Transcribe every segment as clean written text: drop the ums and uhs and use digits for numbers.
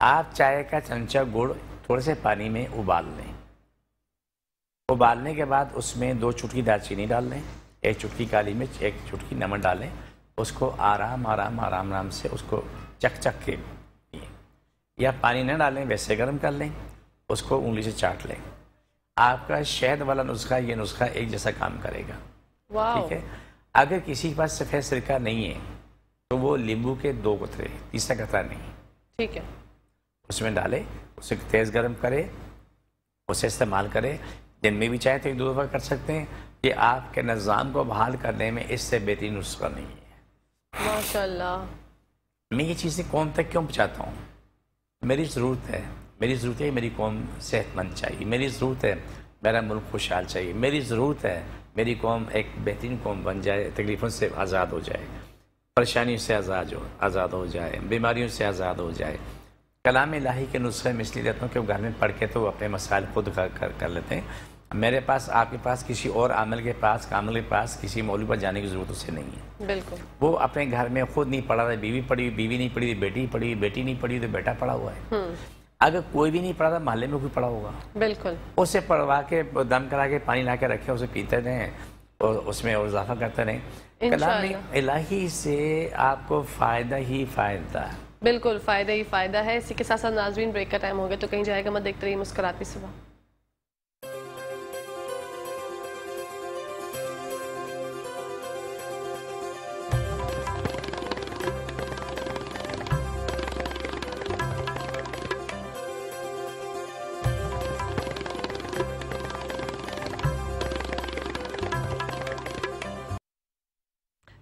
آپ چائے کا چمچہ گڑ تھوڑے سے پانی میں ابال لیں. ابالنے کے بعد اس میں 2 چٹکی دال چینی ڈال لیں, 1 چٹکی کالی مرچ, 1 چٹکی نمک ڈالیں. اس کو آرام سے اس کو چک کے پئیں, یا پانی نہ ڈالیں, ویسے گرم کر لیں, اس کو انگلی سے چاٹ لیں. آپ کا شہد والا نسخہ, یہ نسخہ ایک جیسا کام کرے گا. ٹھیک ہے. اگر کسی کے پاس سفید سرکہ نہیں ہے تو وہ لیمبو کے 2 قطرے, تیسرا قطرہ نہیں, ٹھیک ہے, اس میں ڈالے, اسے تیز گرم کرے, اسے استعمال کرے. دن میں بھی چاہے تو 1-2 دفعہ کر سکتے ہیں. یہ آپ کے نظام کو بحال کرنے میں اس سے بہترین نسخہ نہیں ہے. ماشاءاللہ. میں یہ چیزیں قوم تک کیوں پہنچاتا ہوں؟ میری ضرورت ہے میری قوم صحت مند چاہیے, میری ضرورت ہے میرا ملک خوشحال چاہیے, میری ضرورت ہے میری قوم ایک بہترین قوم بن جائے, تکلیفوں سے آزاد ہو جائے, پریشانیوں سے آزاد ہو جائے, بیماریوں سے آزاد ہو جائے. کلام الہی کے نسخے میں اس لیے دیتا ہوں کہ وہ گھر میں پڑھ کے تو اپنے مسائل خود کر لیتے ہیں. میرے پاس, آپ کے پاس, کسی اور عامل کے پاس کسی مولوی پر جانے کی ضرورت اسے نہیں ہے. بالکل. وہ اپنے گھر میں خود نہیں پڑھا, بیوی پڑھی, بیوی نہیں پڑھی, بیٹی پڑھی, بیٹی نہیں پڑھی تو بیٹا پڑھا ہوا ہے. اگر کوئی بھی نہیں پڑھا تھا, محلے میں کوئی پڑھا ہوگا, بالکل, اسے پڑھوا کے دم کرا کے پانی لا کے رکھے, اسے پیتے رہیں اور اس میں اور اضافہ کرتے رہیں. کلام الہی سے آپ کو فائدہ ہی فائدہ ہے. بالکل فائدہ ہی فائدہ ہے. اسی کے ساتھ ساتھ ناظرین, بریک کا ٹائم ہو گیا تو کہیں جائے گا مت, دیکھتے رہیے مسکراتی صبح.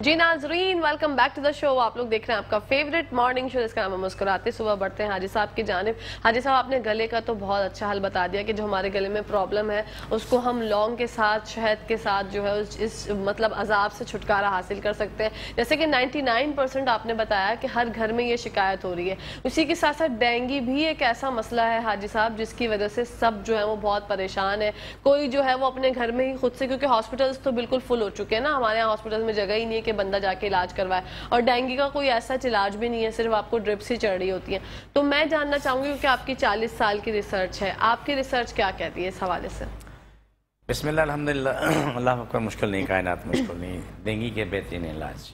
جی ناظرین, ویلکم بیک ٹو دا شو. آپ لوگ دیکھ رہے ہیں آپ کا فیوریٹ مارننگ شو, جس کا نام ہے مسکراتے صبح. بڑھتے ہیں حاجی صاحب کی جانب. حاجی صاحب, آپ نے گلے کا تو بہت اچھا حل بتا دیا کہ جو ہمارے گلے میں پرابلم ہے اس کو ہم لونگ کے ساتھ, شہد کے ساتھ جو ہے اس مطلب عذاب سے چھٹکارا حاصل کر سکتے ہیں. جیسے کہ 99% آپ نے بتایا کہ ہر گھر میں یہ شکایت ہو رہی ہے. اسی کے ساتھ ساتھ ڈینگی بھی ایک ایسا مسئلہ ہے حاجی صاحب جس کی وجہ سے سب جو ہے وہ بہت پریشان ہے. کوئی جو ہے وہ اپنے گھر میں ہی خود سے, کیونکہ ہاسپٹلز تو بالکل فل ہو چکے ہیں نا, ہمارے یہاں ہاسپٹل میں جگہ ہی نہیں ہے کہ بندہ جا کے علاج کروائے, اور ڈینگی کا کوئی ایسا علاج بھی نہیں ہے, صرف آپ کو ڈرپس ہی چڑھ رہی ہوتی ہیں. تو میں جاننا چاہوں گی, کیونکہ آپ کی 40 سال کی ریسرچ ہے, آپ کی ریسرچ کیا کہتی ہے اس حوالے سے؟ بسم اللہ, الحمدللہ, اللہ اکبر. مشکل نہیں, کائنات مشکل نہیں. ڈینگی کے بہترین علاج,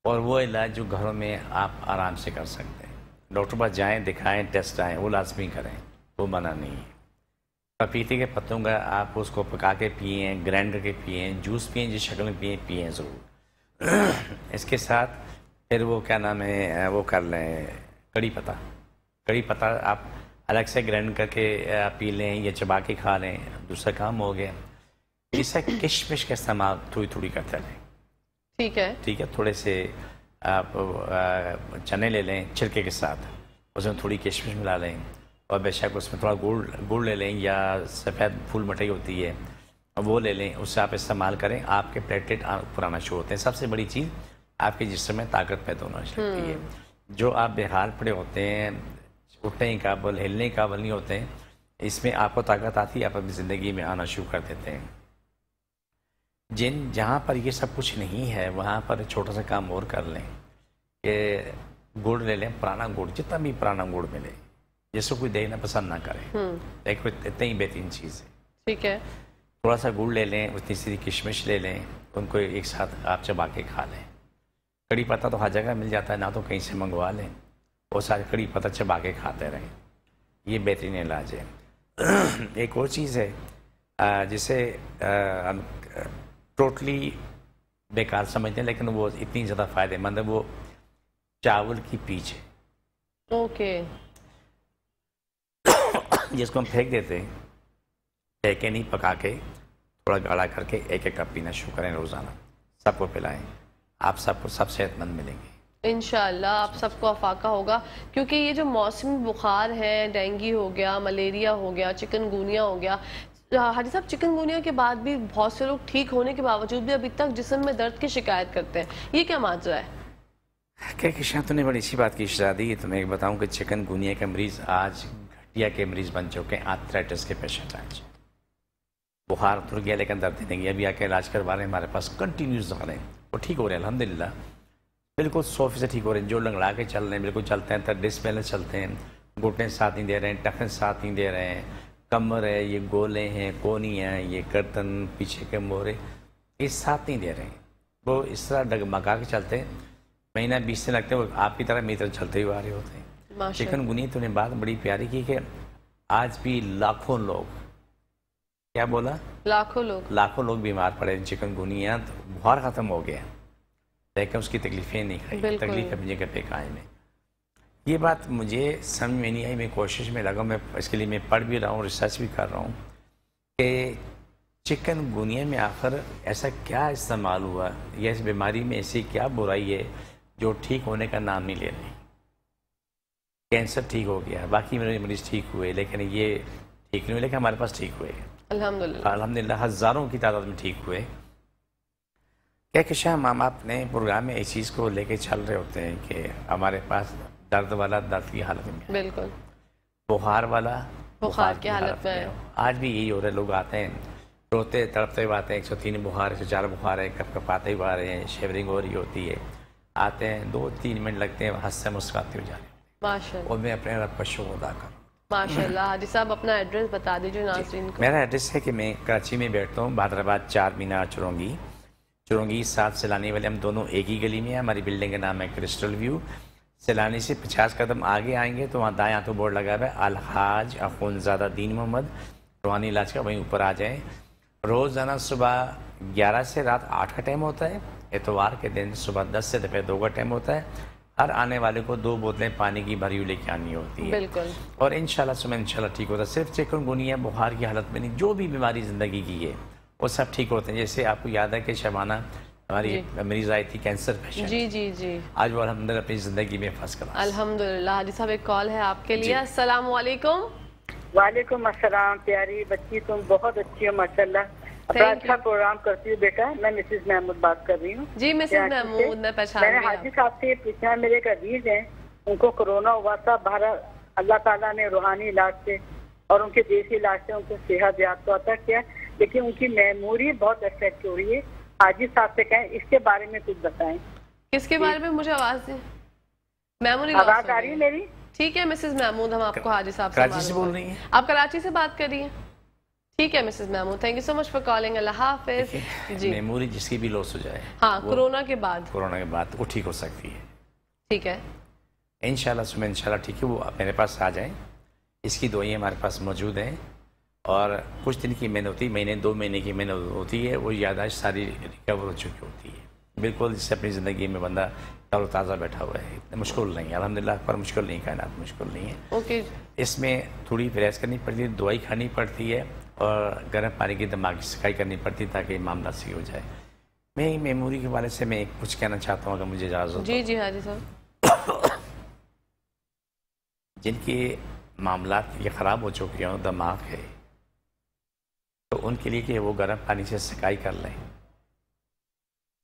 اور وہ علاج جو گھروں میں آپ آرام سے کر سکتے ہیں. ڈاکٹر پاس جائیں, دکھائیں, ٹیسٹ آئیں, وہ لازمی کریں, وہ منع نہیں ہے. پپیتے کے پتوں کا آپ اس کو پکا کے پئیں, گرائنڈ کر کے پئیں, جوس پئیں, جس شکل میں پئیں ضرور. اس کے ساتھ پھر وہ کیا نام ہے, وہ کر لیں کڑی پتہ آپ الگ سے گرائنڈ کر کے پی لیں یا چبا کے کھا لیں, دوسرا کام ہو گیا. اس سے کشمش کا استعمال تھوڑی کرتے رہیں. ٹھیک ہے. تھوڑے سے آپ چنے لے لیں چھلکے کے ساتھ, اس میں تھوڑی کشمش ملا لیں, اور بے شک اس میں تھوڑا گڑ لے لیں, یا سفید پھول مٹئی ہوتی ہے وہ لے لیں, اس سے آپ استعمال کریں. آپ کے پلیٹلیٹ اوپر آنا شروع ہوتے ہیں. سب سے بڑی چیز, آپ کے جسم میں طاقت پیدا ہونا شروع ہوتی ہے. جو آپ بے حال پڑے ہوتے ہیں, اٹھنے کے قابل, ہلنے کے قابل نہیں ہوتے ہیں, اس میں آپ کو طاقت آتی ہے, آپ اپنی زندگی میں آنا شروع کر دیتے ہیں. جہاں پر یہ سب کچھ نہیں ہے وہاں پر چھوٹا سا کام اور کر لیں کہ گڑ لے لیں, پرانا گڑ, جتنا بھی پرانا گڑ ملے, جس کو کوئی دیکھنا پسند نہ کرے, ایک اتنا ہی بہترین چیز ہے. ٹھیک ہے. تھوڑا سا گڑ لے لیں, اتنی سی کشمش لے لیں, ان کو ایک ساتھ آپ چبا کے کھا لیں. کڑی پتہ تو ہر جگہ مل جاتا ہے, نہ تو کہیں سے منگوا لیں, وہ سارے کڑی پتہ چبا کے کھاتے رہیں. یہ بہترین علاج ہے. ایک اور چیز ہے جسے ٹوٹلی بیکار سمجھتے ہیں, لیکن وہ اتنی زیادہ فائدہ مند ہے, وہ چاول کی پیچ ہے. اوکے. جس کو ہم پھینک دیتے ہیں, پھینکے نہیں, پکا کے تھوڑا گاڑھا کر کے ایک کپ پینا شروع کریں روزانہ. سب کو پلائیں, آپ سب کو سب صحت مند ملیں گے انشاءاللہ. آپ سب کو افاقہ ہوگا, کیونکہ یہ جو موسمی بخار ہے, ڈینگی ہو گیا, ملیریا ہو گیا, چکن گونیا ہو گیا. حاجی صاحب, چکن گونیا کے بعد بھی بہت سے لوگ ٹھیک ہونے کے باوجود بھی ابھی تک جسم میں درد کی شکایت کرتے ہیں, یہ کیا ماجرا ہے؟ کہ تو نے بڑی اچھی بات کی شادی. تو میں ایک بتاؤں کہ چکن گونیا کے مریض آج گھٹیا کے مریض بن چکے ہیں, آرتھرائٹس کے پیشنٹ آج. بخار اتر گیا لیکن درد نہیں گیا, ابھی آ کے علاج کروا رہے ہیں, ہمارے پاس کنٹینیوس دوا رہے ہیں, وہ ٹھیک ہو رہے ہیں الحمدللہ. بالکل 100% ٹھیک ہو رہے ہیں. جو لنگڑا کے چل رہے ہیں بالکل چلتے ہیں, ڈسپلن چلتے ہیں, گھٹنے ساتھ نہیں دے رہے ہیں, ٹخن ساتھ نہیں دے رہے ہیں, کمر ہے, یہ گولے ہیں, کونی ہیں, یہ گردن, پیچھے کے مورے, یہ ساتھ نہیں دے رہے ہیں. وہ اس طرح ڈگمگا کے چلتے ہیں. مہینہ 20 دن لگتے ہیں, وہ آپ کی طرح میری طرح چلتے ہوئے آ رہے ہوتے ہیں. چکن گنیا تو نے بات بڑی پیاری کی کہ آج بھی لاکھوں لوگ, کیا بولا, لاکھوں لوگ بیمار پڑے ہیں. چکن گنیا تو بخار ختم ہو گیا لیکن اس کی تکلیفیں نہیں کھائی, تکلیف اپنی جگہ پہ قائم ہے. یہ بات مجھے سمجھ میں نہیں آئی, میں کوشش میں لگا, میں اس کے لیے میں پڑھ بھی رہا ہوں, ریسرچ بھی کر رہا ہوں کہ چکن گنیا میں آخر ایسا کیا استعمال ہوا یا اس بیماری میں ایسی کیا برائی ہے جو ٹھیک ہونے کا نام نہیں لے رہی. کینسر ٹھیک ہو گیا, باقی میرے مریض ٹھیک ہوئے, لیکن یہ ٹھیک نہیں ہوئے, لیکن ہمارے پاس ٹھیک ہوئے الحمدللہ ہزاروں کی تعداد میں ٹھیک ہوئے. کہکشاں ہم اپنے پروگرام میں اس چیز کو لے کے چل رہے ہوتے ہیں کہ ہمارے پاس درد والا درد کی حالت میں, بالکل بخار والا بخار کی حالت میں. آج بھی یہی ہو رہا ہے, لوگ آتے ہیں روتے تڑپتے ہوئے آتے ہیں, 103 بخار, 104 بخار ہے, کپ کپاتے ہوئے آ رہے ہیں, شیورنگ ہو رہی ہوتی ہے, آتے ہیں 2-3 منٹ لگتے ہیں, ہنستے مسکراتے ہو جا رہے ہیں, اور میں اپنے رب کا شکر ادا کروں. ماشاءاللہ. حاجی صاحب اپنا ایڈریس بتا دیجیے ناظرین کو. میرا ایڈریس ہے کہ میں کراچی میں بیٹھتا ہوں, بہادر آباد 4 مینار چرونگی 7 سیلانی والے, ہم دونوں ایک ہی گلی میں ہیں. ہماری بلڈنگ کا نام ہے کرسٹل ویو. سیلانی سے 50 قدم آگے آئیں گے تو وہاں دائیں ہاتھوں بورڈ لگا ہوا ہے الحاج اخونزادہ دین محمد روحانی علاج کا, وہیں اوپر آ جائیں. روزانہ صبح 11 سے رات 8 کا ٹائم ہوتا ہے, اتوار کے دن صبح 10 سے دوپہر 2 کا ٹائم ہوتا ہے. ہر آنے والے کو 2 بوتلیں پانی کی بھری ہوئی لے کے آنی ہوتی ہے, بالکل. اور انشاءاللہ صبح انشاءاللہ ٹھیک ہوتا ہے. صرف چکن گنیا بخار کی حالت میں نہیں, جو بھی بیماری زندگی کی ہے وہ سب ٹھیک ہوتے ہیں. جیسے آپ کو یاد ہے کہ شبانہ ہماری مریض آئی تھی کینسر پیشنٹ, جی آج وہ الحمدللہ اپنی زندگی میں فرسٹ کلاس الحمدللہ. حاجی صاحب ایک کال ہے آپ کے لیے. السلام علیکم. وعلیکم السلام. پیاری بچی, تم بہت اچھی ہو ماشاءاللہ, بڑا اچھا پروگرام کرتی ہوں بیٹا. میں مسز محمود بات کر رہی ہوں. جی مسز محمود, میں پہچان میں نے حاجی صاحب سے یہ پوچھا, میرے ایک عزیز ہیں, ان کو کرونا ہوا تھا. بہرحال اللہ تعالیٰ نے روحانی علاج سے اور ان کے دیسی علاج سے ان کو صحت یاب تو عطا کیا, لیکن ان کی میموری بہت افیکٹ ہو رہی ہے. حاجی صاحب سے کہیں اس کے بارے میں کچھ بتائیں. کس کے بارے میں؟ مجھے آواز دیں. میموری آواز آ رہی ہے میری؟ ٹھیک ہے مسز محمود, ہم آپ کو حاجی صاحب کراچی سے بول رہی ہیں, آپ کراچی سے بات کر رہی ہیں. ٹھیک ہے Mrs Mahmood, thank you so much for calling. اللہ حافظ. جی میموری جس کی بھی لاس ہو جائے, ہاں کورونا کے بعد وہ ٹھیک ہو سکتی ہے. ٹھیک ہے انشاءاللہ صبح انشاءاللہ ٹھیک ہے. وہ میرے پاس آ جائیں, اس کی دوائیں ہمارے پاس موجود ہیں, اور کچھ دن کی محنت ہوتی ہے, مہینے 2 مہینے کی محنت ہوتی ہے. وہ یادداشت ساری ریکور ہو چکی ہوتی ہے, بالکل جس سے اپنی زندگی میں بندہ تر و تازہ بیٹھا ہوا ہے. اتنا مشکل نہیں ہے الحمدللہ, پر مشکل نہیں, کائنات مشکل نہیں ہے. اوکے. اس میں تھوڑی پرہیز کرنی پڑتی ہے, دوائی کھانی پڑتی ہے, اور گرم پانی کی دماغ کی صفائی کرنی پڑتی ہے تاکہ معاملہ صحیح ہو جائے. میں میموری کے حوالے سے میں کچھ کہنا چاہتا ہوں اگر مجھے اجازت ہو. جی حاجی صاحب. جن کے معاملات یہ خراب ہو چکے ہوں, دماغ ہے, تو ان کے لیے کہ وہ گرم پانی سے سکائی کر لیں,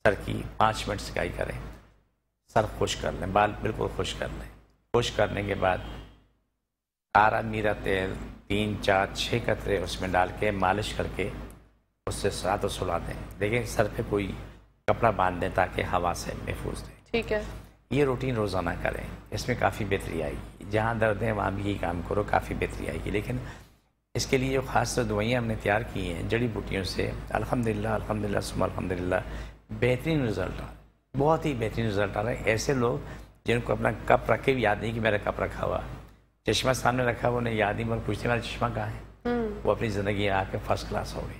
سر کی 5 منٹ سکائی کریں, سر خشک کر لیں, بال بالکل خشک کر لیں. خشک کرنے کے بعد کارا میرا تیل 3 4 6 قطرے اس میں ڈال کے مالش کر کے اس سے ساتھ سلا دیں. لیکن سر پہ کوئی کپڑا باندھ دیں تاکہ ہوا سے محفوظ دیں. ٹھیک ہے. یہ روٹین روزانہ کریں, اس میں کافی بہتری آئے گی. جہاں درد ہے وہاں بھی یہی کام کرو, کافی بہتری آئے گی. لیکن اس کے لیے جو خاص دوائیاں ہم نے تیار کی ہیں جڑی بوٹیوں سے, الحمدللہ ثم الحمدللہ بہترین رزلٹ آ رہا ہے, بہت ہی بہترین رزلٹ آ رہا ہے. ایسے لوگ جن کو اپنا کپ رکھے بھی یاد نہیں کہ میرا کپ رکھا ہوا, چشمہ سامنے رکھا ہوا, انہیں یاد نہیں, مگر پوچھتے میرا چشمہ کہاں ہے, وہ اپنی زندگی آ کے فرسٹ کلاس ہو گئی.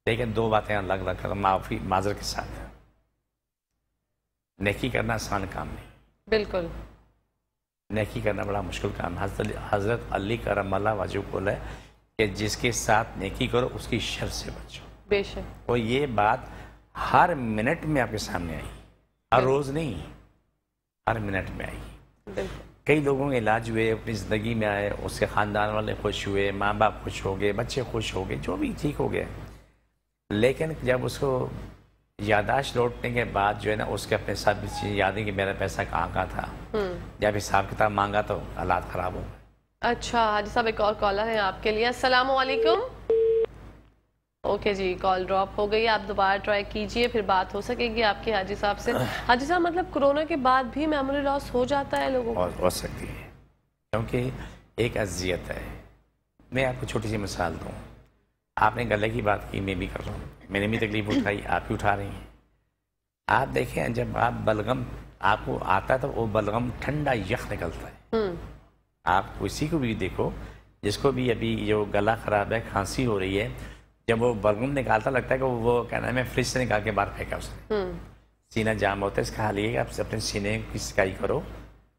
لیکن 2 باتیں الگ الگ کر معافی معذرت کے ساتھ, نیکی کرنا آسان کام نہیں, بالکل نیکی کرنا بڑا مشکل کام ہے. حضرت علی کرم اللہ وجہ کو ہے کہ جس کے ساتھ نیکی کرو اس کی شر سے بچو. بے شک. اور یہ بات ہر منٹ میں آپ کے سامنے آئی, ہر روز نہیں, ہر منٹ میں آئی. بالکل. کئی لوگوں کے علاج ہوئے, اپنی زندگی میں آئے, اس کے خاندان والے خوش ہوئے, ماں باپ خوش ہو گئے, بچے خوش ہو گئے, جو بھی ٹھیک ہو گئے. لیکن جب اس کو یادداشت لوٹنے کے بعد جو ہے نا, اس کے اپنے سب چیزیں یاد ہے کہ میرا پیسہ کہاں تھا, جب حساب کتاب مانگا تو حالات خراب ہو گئے. اچھا حاجی صاحب ایک اور کالر ہے آپ کے لیے. السلام علیکم. اوکے جی، کال ڈراپ ہو گئی. آپ دوبارہ ٹرائی کیجئے، پھر بات ہو سکے گی آپ کی حاجی صاحب سے. حاجی صاحب مطلب کورونا کے بعد بھی میموری لاس ہو جاتا ہے لوگوں کو؟ ہو سکتی ہے، کیونکہ ایک اذیت ہے. میں آپ کو چھوٹی سی مثال دوں. آپ نے گلے کی بات کی، میں بھی کر رہا ہوں، میں نے بھی تکلیف اٹھائی، آپ بھی اٹھا رہی ہیں. آپ دیکھیں جب آپ بلغم آپ کو آتا ہے تو وہ بلغم ٹھنڈا یخ نکلتا ہے. آپ کسی کو بھی دیکھو جس کو بھی ابھی جو گلا خراب ہے، کھانسی ہو رہی ہے، جب وہ بلغم نکالتا لگتا ہے کہ وہ کیا نام ہے فریج سے نکال کے باہر پھینکا اس نے. سینہ جام ہوتا ہے. اس کا حال یہ ہے کہ آپ اپنے سینے کی سکائی کرو،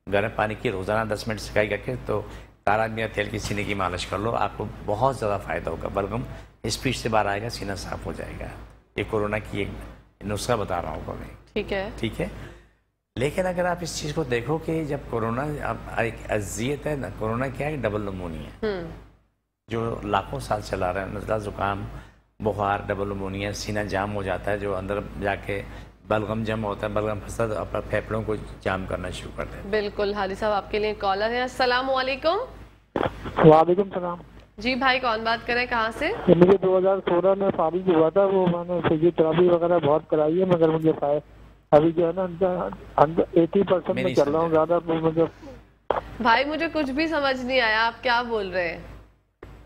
گرم پانی کی روزانہ 10 منٹ سکائی کر کے تو کارا میرا تیل کی سینے کی مالش کر لو، آپ کو بہت زیادہ فائدہ ہوگا. بلغم اسپیڈ سے باہر آئے گا، سینہ صاف ہو جائے گا. یہ کورونا کی ایک نسخہ بتا رہا ہوں میں. ٹھیک ہے. لیکن اگر آپ اس چیز کو دیکھو کہ جب کورونا ایک اذیت ہے نا، کورونا کیا ہے؟ ڈبل نمونیا جو لاکھوں سال چلا رہا ہے. نزلہ زکام بخار ڈبل نمونیا، سینہ جام ہو جاتا ہے جو اندر جا کے بلغم جمع ہوتا ہے، بلغم پھنستا ہے تو اپنا پھیپڑوں کو جام کرنا شروع کرتے ہیں. بالکل. حاجی صاحب آپ کے لیے کالر ہیں. السلام علیکم. وعلیکم السلام. جی بھائی کون بات کریں، کہاں سے؟ مجھے 2016 میں فالج ہوا تھا، وہ میں نے فزیوتھراپی وغیرہ بہت کرائی ہے، مگر مجھے ابھی جو ہے نا 80% میں چل رہا ہوں زیادہ. مجھے بھائی مجھے کچھ بھی سمجھ نہیں آیا، آپ کیا بول رہے ہیں؟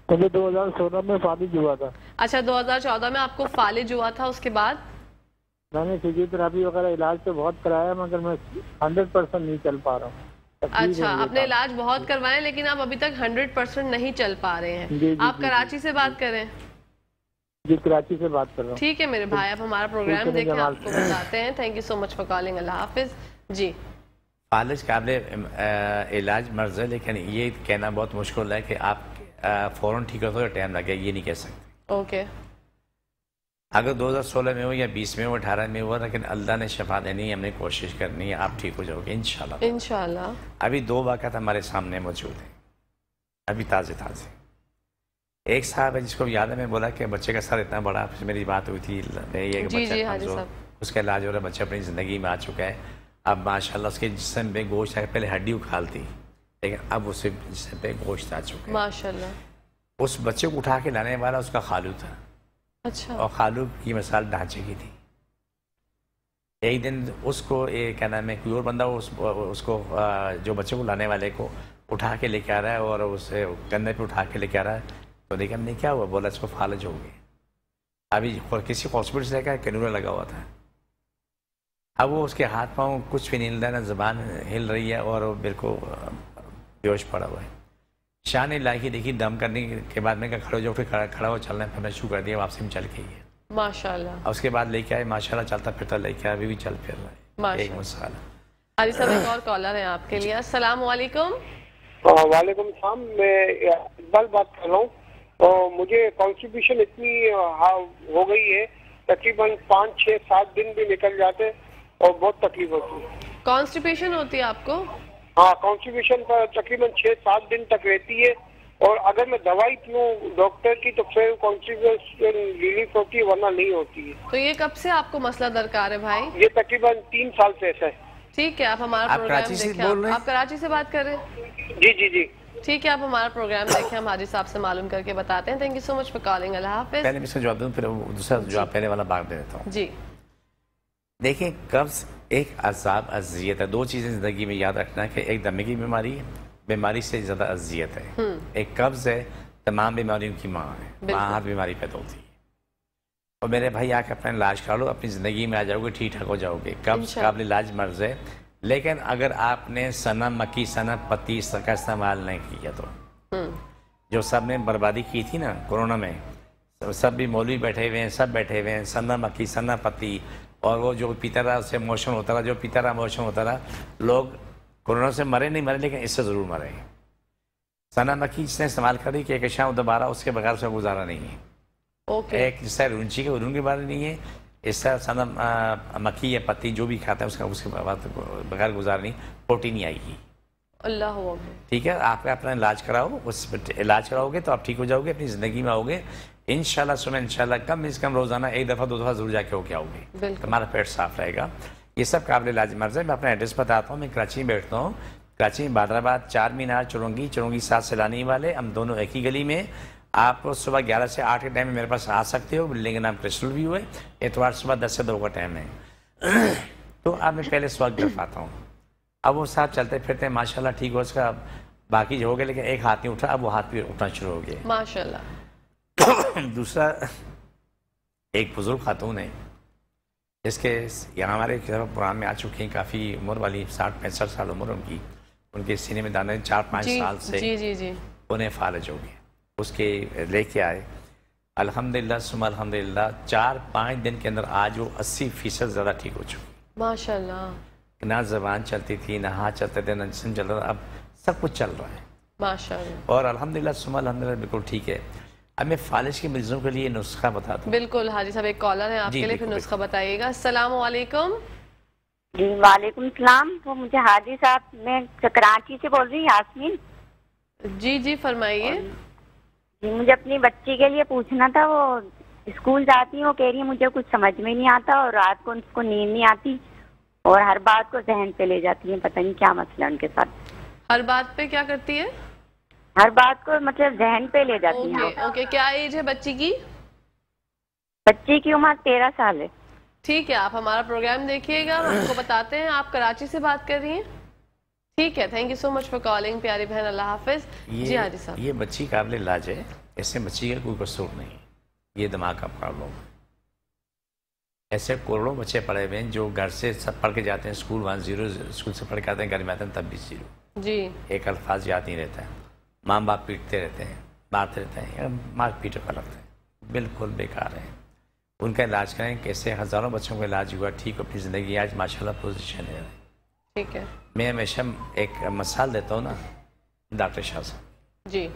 مجھے 2016 میں فالج ہوا تھا. اچھا 2014 میں آپ کو فالج ہوا تھا، اس کے بعد؟ میں نے فزیوتھراپی وغیرہ علاج تو بہت کرایا مگر میں 100% نہیں چل پا رہا ہوں. اچھا آپ نے علاج بہت کروائے لیکن آپ ابھی تک 100% نہیں چل پا رہے ہیں. آپ کراچی سے بات کریں؟ جی کراچی سے بات کر رہا ہوں. ٹھیک ہے میرے بھائی، آپ ہمارا پروگرام دیکھیں، آپ کو بتاتے ہیں. Thank you so much for calling. اللہ حافظ. جی فالج قابل علاج مرض ہے، لیکن یہ کہنا بہت مشکل ہے کہ آپ فوراً ٹھیک ہو تو ٹائم لگے، یہ نہیں کہہ سکتے. اوکے. اگر 2016 میں ہو یا 20 میں ہو 18 میں ہوا، لیکن اللہ نے شفا دینی ہے، ہم نے کوشش کرنی ہے، آپ ٹھیک ہو جاؤ گے انشاءاللہ. انشاءاللہ. ابھی 2 واقعات ہمارے سامنے موجود ہیں، ابھی تازے. ایک صاحب ہے جس کو یاد ہے، میں بولا کہ بچے کا سر اتنا بڑا، میری بات ہوئی تھی، جی حاجی صاحب، اس کا علاج ہو رہا ہے، بچہ اپنی زندگی میں آ چکا ہے. اب ماشاءاللہ اس کے جسم پہ گوشت ہے، پہلے ہڈی اکھال تھی لیکن اب اس کے جسم پہ گوشت آ چکا ہے ماشاءاللہ. اس بچے کو اٹھا کے لانے والا اس کا خالو تھا. اچھا. اور خالو کی مثال ڈھانچے کی تھی. ایک دن اس کو کیا نام ہے کوئی اور بندہ اس کو جو بچے کو لانے والے کو اٹھا کے لے کے آ رہا ہے اور اسے کندھے پہ اٹھا کے لے کے آ رہا ہے. تو دیکھا ہم نے کیا ہوا، بولا اس کو فالج ہو گئی. ابھی کسی ہاسپٹل سے دیکھا کینولا لگا ہوا تھا. اب وہ اس کے ہاتھ پاؤں کچھ بھی نہیں ہل رہا، نہ زبان ہل رہی ہے اور وہ بالکل بے ہوش پڑا ہوا ہے. شان الہی دیکھی، دم کرنے کے بعد میں کہا کھڑے ہو جاؤ، کھڑا ہو چلنا پھرنا شروع کر دیا. واپسی میں چل کے ہی ہے ماشاءاللہ. اور اس کے بعد لے کے آئے ماشاءاللہ، چلتا پھرتا لے کے آئے، ابھی بھی چل پھر رہا ہے. ایک مسئلہ. حاجی صاحب ایک اور کالر ہے آپ کے لیے. السلام علیکم. وعلیکم السلام. میں اقبال بات کر رہا ہوں. مجھے کانسٹیپیشن اتنی ہو گئی ہے، تقریباً 5 6 7 دن بھی نکل جاتے اور بہت تکلیف ہوتی ہے. کانسٹیپیشن ہوتی ہے آپ کو؟ ہاں کانسٹیپیشن پر تقریباً 6 7 دن تک رہتی ہے، اور اگر میں دوائی لوں ڈاکٹر کی تو پھر کانسٹیپیشن ریلیف ہوتی ہے ورنہ نہیں ہوتی ہے. تو یہ کب سے آپ کو مسئلہ درکار ہے بھائی؟ یہ تقریباً 3 سال سے ایسا ہے. ٹھیک ہے، آپ ہمارا پروگرام دیکھیں. آپ کراچی سے بات کر رہے ہیں؟ جی. ٹھیک ہے، آپ ہمارا پروگرام دیکھیں، ہم حاجی صاحب سے معلوم کر کے بتاتے ہیں. Thank you so much for calling. اللہ حافظ. پہلے میں اس کا جواب دوں، پھر دوسرا جواب پہلے والا باغ دے دیتا ہوں. جی دیکھیں قبض ایک عذاب اذیت ہے. 2 چیزیں زندگی میں یاد رکھنا ہے کہ ایک دمے کی بیماری سے زیادہ اذیت ہے. ایک قبض ہے، تمام بیماریوں کی ماں ہے، ماں ہاتھ بیماری پیدا ہوتی ہے. اور میرے بھائی آ کے اپنا علاج کرا لو، اپنی زندگی میں آ جاؤ گے، ٹھیک ٹھاک ہو جاؤ گے. قبض قابل علاج مرض ہے، لیکن اگر آپ نے سنا مکی سنا پتی اس کا استعمال نہیں کیا تو جو سب نے بربادی کی تھی نا کورونا میں، سب بھی مولوی بیٹھے ہوئے ہیں، سب بیٹھے ہوئے ہیں، سنا مکی سنا پتی، اور وہ جو پیتا رہا اس سے موشن ہوتا رہا، جو پیتا رہا موشن ہوتا رہا. لوگ کورونا سے مرے نہیں مرے لیکن اس سے ضرور مرے. سنا مکی جس نے استعمال کری کہ ایک شام دوبارہ اس کے بغیر سے گزارا نہیں ہے. ایک جس طرح رونچی کے ارون کے بارے نہیں ہے، اس طرح سنا مکی یا پتی جو بھی کھاتا ہے اس کا اس کے بغیر گزارا نہیں، پروٹین نہیں آئے گی. اللہ ٹھیک ہے، آپ اپنا علاج کراؤ، اس علاج کراؤ گے تو آپ ٹھیک ہو جاؤ گے، اپنی زندگی میں آؤ گے انشاءاللہ. انشاءاللہ کم از کم روزانہ 1 دفعہ 2 دفعہ ضرور جا کے ہو کے آؤ گے، تمہارا پیٹ صاف رہے گا. یہ سب قابل علاج مرض ہے. میں اپنا ایڈریس بتاتا ہوں. میں کراچی میں بیٹھتا ہوں، کراچی میں بادر آباد 4 مینار چرونگی 7 سیلانی والے، ہم دونوں ایک ہی گلی میں. آپ صبح 11 سے 8 کے ٹائم میں میرے پاس آ سکتے ہو. بلڈنگ کا نام کرسٹل ویو ہے. اتوار صبح 10 سے 2 کا ٹائم ہے. تو اب میں پہلے اس وقت گرف آتا ہوں. اب وہ ساتھ چلتے پھرتے ہیں ماشاءاللہ ٹھیک ہو. اس کا باقی جو ہو گیا لیکن ایک ہاتھ نہیں اٹھا, اب وہ ہاتھ بھی اٹھنا شروع ہو گیا ماشاءاللہ. دوسرا ایک بزرگ خاتون ہے جس کے یہاں ہمارے پران میں آ چکی ہیں, کافی عمر والی, 60-65 سال عمر ان کے سینے میں دانے 4-5 سال سے جی انہیں فالج ہو گئے. اس کے لے کے آئے الحمدللہ ثم الحمدللہ 4-5 دن کے اندر آج وہ 80% زیادہ ٹھیک ہو چکی. ماشاءاللہ. نہ زبان چلتی تھی, نہ ہاتھ چلتے تھے, نہ جسم چل رہا, اب سب کچھ چل رہا ہے ماشاءاللہ. اور الحمدللہ ثم الحمدللہ بالکل ٹھیک ہے. اب میں فالج کے مریضوں کے لیے نسخہ بتاتا ہوں. بالکل حاجی صاحب, ایک کالر ہے آپ کے لیے, پھر نسخہ بتائیے گا. السلام علیکم. جی وعلیکم السلام. وہ مجھے حاجی صاحب, میں کراچی سے بول رہی ہوں, یاسمین. جی فرمائیے. جی مجھے اپنی بچی کے لیے پوچھنا تھا. وہ اسکول جاتی ہے, وہ کہہ رہی ہے مجھے کچھ سمجھ میں نہیں آتا اور رات کو اس کو نیند نہیں آتی اور ہر بات کو ذہن پہ لے جاتی ہے. پتہ نہیں کیا مسئلہ ان کے ساتھ. ہر بات پہ کیا کرتی ہے؟ ہر بات کو مطلب ذہن پہ لے جاتی ہیں. اوکے. کیا ایج ہے بچی کی؟ بچی کی عمر 13 سال ہے. ٹھیک ہے, آپ ہمارا پروگرام دیکھیے گا, ہم کو بتاتے ہیں. آپ کراچی سے بات کر رہی ہیں؟ ٹھیک ہے, thank you so much for calling پیاری بہن, اللہ حافظ. جی حاجی صاحب, یہ بچی قابل علاج ہے, اس میں بچی کا کوئی قصور نہیں, یہ دماغ کا پرابلم ہے. ایسے کروڑوں بچے پڑھے ہوئے ہیں جو گھر سے سب پڑھ کے جاتے ہیں اسکول, 1 0 اسکول سے پڑھ کے آتے ہیں, گھر میں آتے ہیں تب بھی 0. جی ایک الفاظ یاد نہیں رہتا ہے, ماں باپ پیٹتے رہتے ہیں, مارتے رہتے ہیں, مار پیٹے کا لگتا ہے, بالکل بیکار ہے. ان کا علاج کریں. کیسے ہزاروں بچوں کا علاج ہوا, ٹھیک ہو اپنی زندگی, آج ماشاءاللہ پوزیشن ہے. ٹھیک ہے. میں ہمیشہ ایک مثال دیتا ہوں نا, ڈاکٹر شاہ صاحب. جی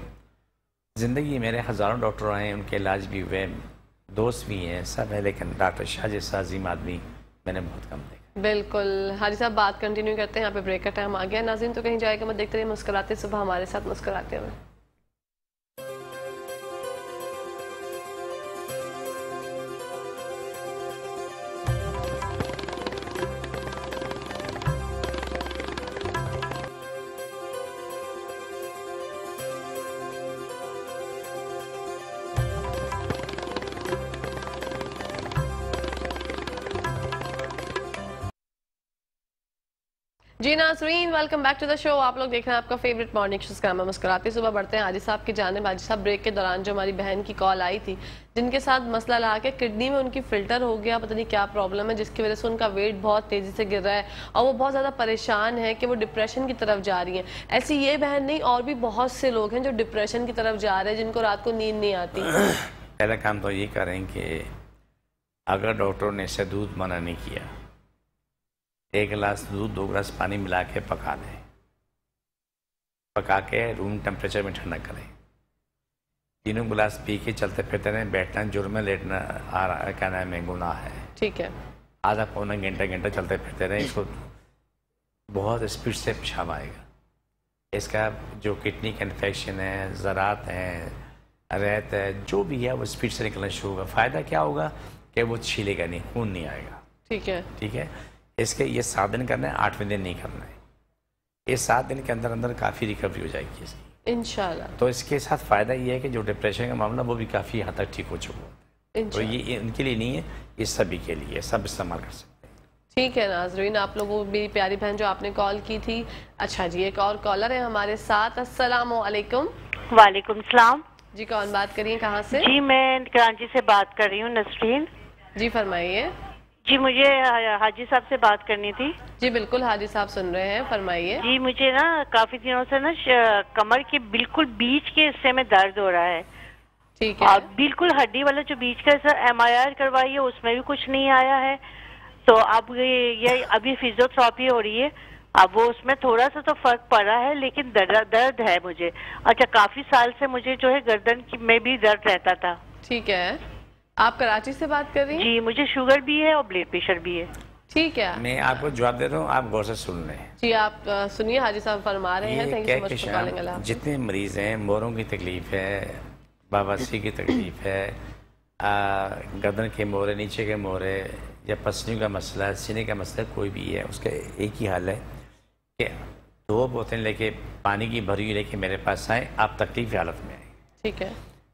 زندگی میرے ہزاروں ڈاکٹر آئے ہیں, ان کے علاج بھی ہوئے, دوست بھی ہیں, سب ہے, لیکن ڈاکٹر شاہ جیسا عظیم آدمی میں نے بہت کم دیکھا. بالکل حاجی صاحب, بات کنٹینیو کرتے ہیں. یہاں پہ بریک کا ٹائم آ گیا. ناظرین تو کہیں جائے گا مت, دیکھتے رہیے مسکراتے صبح ہمارے ساتھ مسکراتے ہوئے. جی ناظرین, ویلکم بیک ٹو دا شو. آپ لوگ دیکھ رہے ہیں آپ کا فیوریٹ مارننگ شو کا نام مسکراتے صبح. بڑھتے ہیں حاجی صاحب کی جانب. حاجی صاحب, بریک کے دوران جو ہماری بہن کی کال آئی تھی جن کے ساتھ مسئلہ لا کے کڈنی میں ان کی فلٹر ہو گیا, پتہ نہیں کیا پرابلم ہے جس کی وجہ سے ان کا ویٹ بہت تیزی سے گر رہا ہے اور وہ بہت زیادہ پریشان ہے کہ وہ ڈپریشن کی طرف جا رہی ہیں. ایسی یہ بہن نہیں, اور بھی بہت سے لوگ ہیں جو ڈپریشن کی طرف جا رہے ہیں, جن کو رات کو نیند نہیں آتی. پہلا کام تو یہ کریں کہ اگر ڈاکٹر نے اسے دودھ منع نہیں کیا, 1 گلاس دودھ 2 گلاس پانی ملا کے پکا لیں, پکا کے روم ٹیمپریچر میں ٹھنڈا کریں. 3 گلاس پی کے چلتے پھرتے رہیں. بیٹھنا جرم ہے, لیٹنا کیا نام ہے گناہ ہے. ٹھیک ہے. آدھا پونا گھنٹہ چلتے پھرتے رہیں. اس کو بہت اسپیڈ سے پیشاب آئے گا. اس کا جو کڈنی کا انفیکشن ہے, ذرات ہیں, ریت ہے, جو بھی ہے وہ اسپیڈ سے نکلنا شروع ہوگا. فائدہ کیا ہوگا کہ وہ چھیلے گا نہیں, خون نہیں آئے گا. ٹھیک ہے. ٹھیک ہے. اس کے یہ 7 دن کرنا ہے, 8ویں دن نہیں کرنا ہے. یہ 7 دن کے اندر اندر کافی ریکوری ہو جائے گی اس کی انشاءاللہ. تو اس کے ساتھ فائدہ یہ ہے کہ جو ڈپریشن کا معاملہ وہ بھی کافی حد تک ٹھیک ہو چکا ہے. تو یہ ان کے لیے نہیں ہے, یہ سبھی کے لیے, سب استعمال کر سکتے ہیں. ٹھیک ہے ناظرین, آپ لوگوں میری پیاری بہن جو آپ نے کال کی تھی. اچھا جی, ایک اور کالر ہے ہمارے ساتھ. السلام علیکم. وعلیکم السلام. جی کون بات کریے, کہاں سے؟ جی میں کراچی سے بات کر رہی ہوں, نسرین. جی فرمائیے. جی مجھے حاجی صاحب سے بات کرنی تھی. جی بالکل, حاجی صاحب سن رہے ہیں, فرمائیے. جی مجھے نا کافی دنوں سے نا کمر کے بالکل بیچ کے حصے میں درد ہو رہا ہے. ٹھیک ہے. بالکل ہڈی والا جو بیچ کا حصہ, MRI کروائی ہے اس میں بھی کچھ نہیں آیا ہے. تو اب یہ ابھی فزیوتھراپی ہو رہی ہے, اب وہ اس میں تھوڑا سا تو فرق پڑا ہے لیکن درد ہے مجھے. اچھا, کافی سال سے مجھے جو ہے گردن میں بھی درد رہتا تھا. ٹھیک ہے. آپ کراچی سے بات کر رہی ہیں؟ جی مجھے شوگر بھی ہے اور بلڈ پریشر بھی ہے. ٹھیک ہے. میں آپ کو جواب دے رہا ہوں, آپ غور سے سن لیں. جی آپ سنیے, حاجی صاحب فرما رہے ہیں. Thank you so much for calling. اللہ حافظ. جتنے مریض ہیں, موروں کی تکلیف ہے, بواسیر کی تکلیف ہے, گردن کے مورے, نیچے کے مورے, یا پسلیوں کا مسئلہ ہے, سینے کا مسئلہ کوئی بھی ہے, اس کا ایک ہی حل ہے کہ 2 بوتلیں لے کے پانی کی بھری لے کے میرے پاس آئیں, آپ تکلیف کی حالت میں آئیں. ٹھیک ہے.